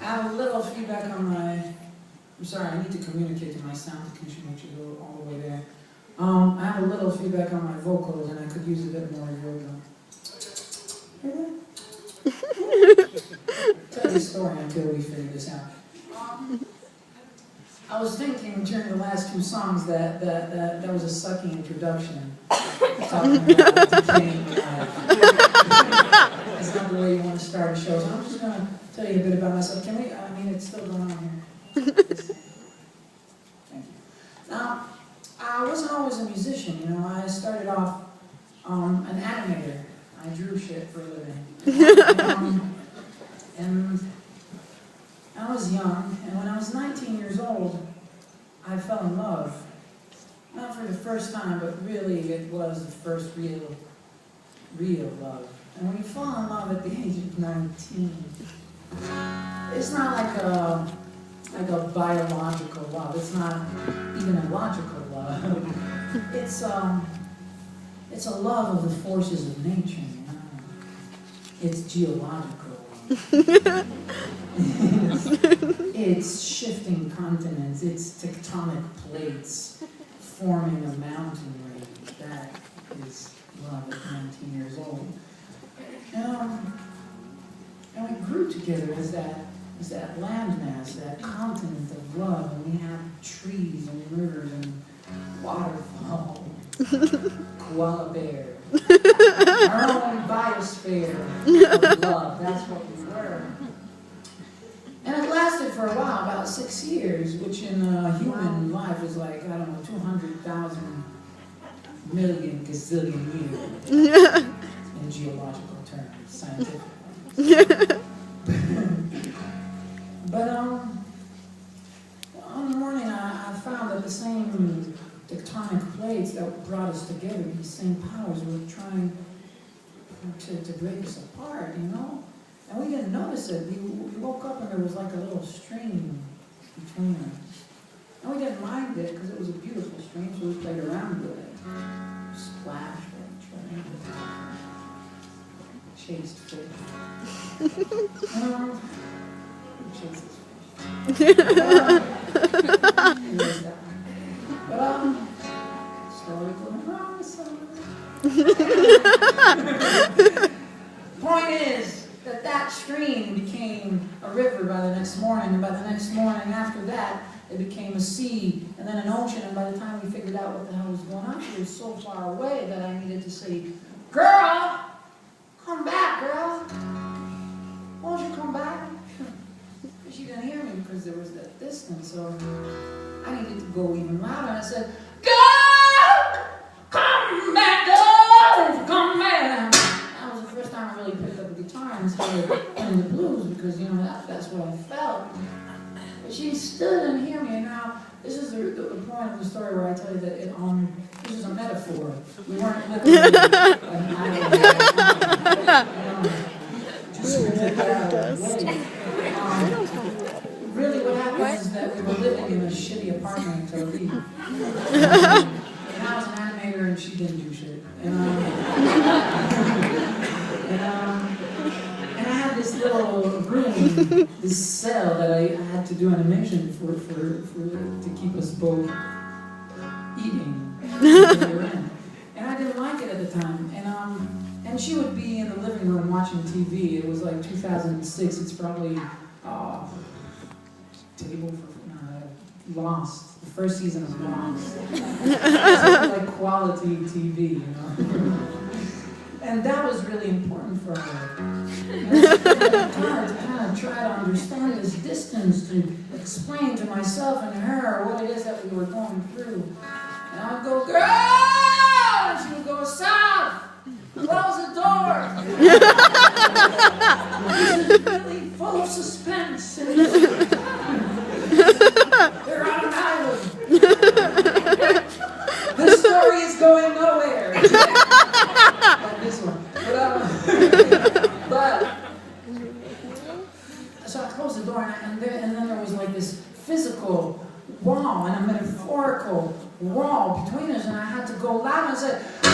have a little feedback on my, I'm sorry, I need to communicate to my sound technician, which is all the way there. I have a little feedback on my vocals, and I could use a bit more yoga. Tell you a story until we figure this out. I was thinking during the last two songs that was a sucky introduction. Talking about decaying life. That's not the way you want to start a show. So I'm just going to tell you a bit about myself. Can we? I mean, it's still going on here. Thank you. Now, I wasn't always a musician, you know. I started off an animator. I drew shit for a living. And I was young, and when I was 19 years old, I fell in love. Not for the first time, but really it was the first real love. And when you fall in love at the age of 19, it's not like a biological love. It's not even a logical love. It's a love of the forces of nature. You know? It's geological love. It's shifting continents. It's tectonic plates forming a mountain range. That is love at 19 years old. And we grew together as that landmass, that continent of love, and we have trees and rivers and waterfalls, koala bear, our own biosphere of love. That's what we were. And it lasted for a while, about 6 years, which in human life is like, I don't know, 200,000 million gazillion years in geological terms, scientific terms. But one morning I found that the same tectonic plates that brought us together, these same powers, were trying to break us apart, you know? And we didn't notice it. We woke up and there was like a little stream between us. And we didn't mind it because it was a beautiful stream, so we played around with it. Splashed it, chased fish. Chases fish. But slowly going around the sun. Point is, that stream became a river by the next morning, and by the next morning after that, it became a sea, and then an ocean, and by the time we figured out what the hell was going on, she was so far away that I needed to say, "Girl, come back, girl. Won't you come back?" But she didn't hear me because there was that distance, so I needed to go even louder, and I said, "Girl, come back, girl, come back." That was the first time I really picked up a guitar and started playing the blues because, you know, that's what I felt. But she still didn't hear me, and now this is the point of the story where I tell you that this is a metaphor. We weren't literally just really what happened is that we were living in a shitty apartment in Tel Aviv. And I was an animator and she didn't do shit. And I had this little room, this cell that I had to do animation for to keep us both eating. And I didn't like it at the time. And she would be in the living room watching TV. It was like 2006. It's probably Lost. The first season of Lost. It's like quality TV, you know. And that was really important for her. And it's hard to kind of try to understand this distance, to explain to myself and her what it is that we were going through. And I would go, "Girl!" And she would go, "Stop! Close the door!" This is really full of suspense. And they're on an island. The story is going nowhere. Like this one. But so I closed the door, and then there was like this physical wall and a metaphorical wall between us, and I had to go loud and say, "I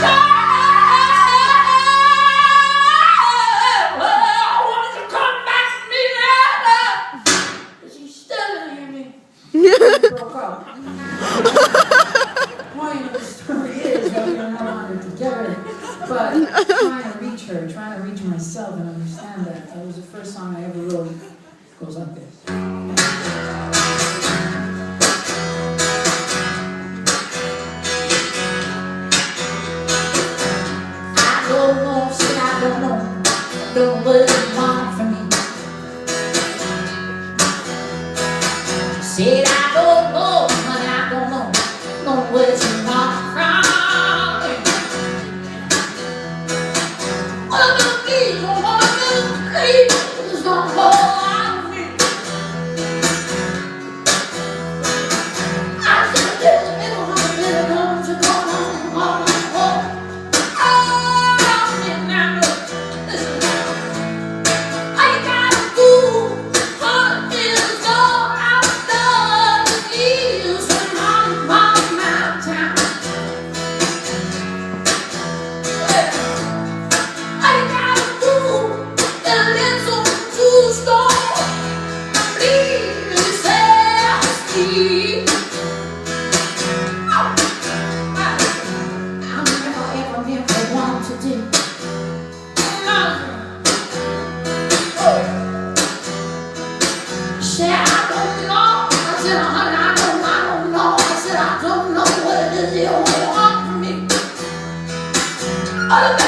want you to come back to me now." throat. The point of the story is that we are no longer together, but trying to reach her, trying to reach myself and understand that. That was the first song I ever wrote. It goes like this. I don't know, said I don't know what you want from me. Said I don't know, but I don't know what you want from me. What I'm gonna be, what I'm gonna be, is gonna go out of me. I said, little, little, don't you go on. I